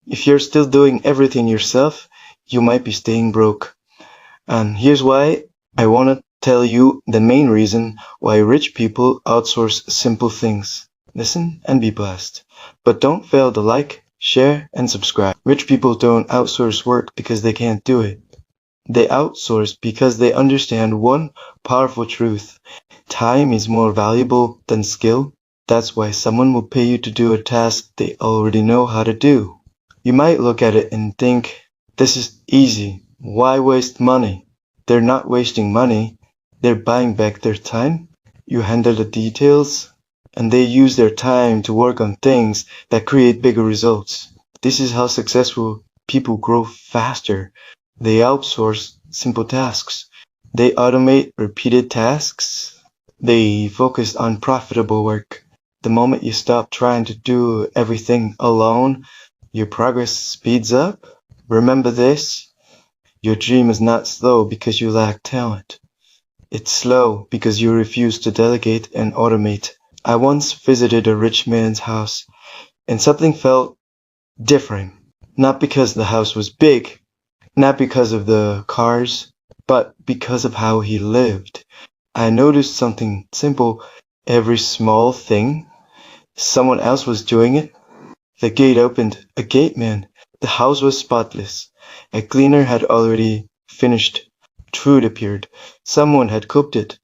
If you're still doing everything yourself, you might be staying broke. And here's why I want to tell you the main reason why rich people outsource simple things. Listen and be blessed. But don't fail to like, share, and subscribe. Rich people don't outsource work because they can't do it. They outsource because they understand one powerful truth. Time is more valuable than skill. That's why someone will pay you to do a task they already know how to do. You might look at it and think, this is easy. Why waste money? They're not wasting money. They're buying back their time. You handle the details, and they use their time to work on things that create bigger results. This is how successful people grow faster. They outsource simple tasks. They automate repeated tasks. They focus on profitable work. The moment you stop trying to do everything alone, your progress speeds up. Remember this, your dream is not slow because you lack talent. It's slow because you refuse to delegate and automate. I once visited a rich man's house, and something felt different. Not because the house was big, not because of the cars, but because of how he lived. I noticed something simple. Every small thing, someone else was doing it. The gate opened, a gateman. The house was spotless. A cleaner had already finished. Food appeared. Someone had cooked it.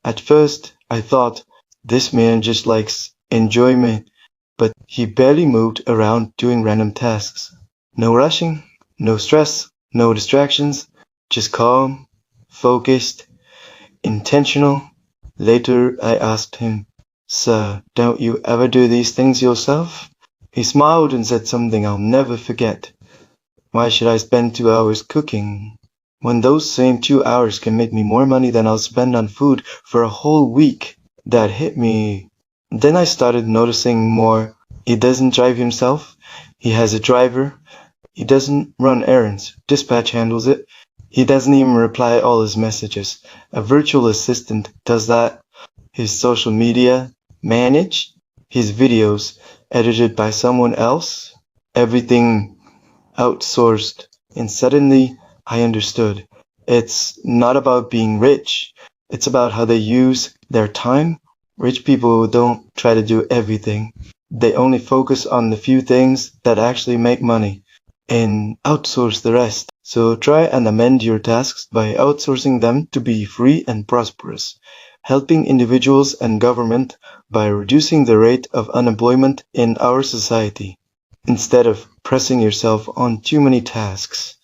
At first, I thought, this man just likes enjoyment, but he barely moved around doing random tasks. No rushing, no stress, no distractions, just calm, focused, intentional. Later, I asked him, Sir, don't you ever do these things yourself? He smiled and said something I'll never forget. Why should I spend 2 hours cooking when those same 2 hours can make me more money than I'll spend on food for a whole week? That hit me. Then I started noticing more. He doesn't drive himself. He has a driver. He doesn't run errands. Dispatch handles it. He doesn't even reply all his messages. A virtual assistant does that. His social media managed. His videos edited by someone else. Everything outsourced. And suddenly I understood. It's not about being rich. It's about how they use their time. Rich people don't try to do everything. They only focus on the few things that actually make money and outsource the rest. So try and amend your tasks by outsourcing them to be free and prosperous, helping individuals and government by reducing the rate of unemployment in our society, instead of pressing yourself on too many tasks.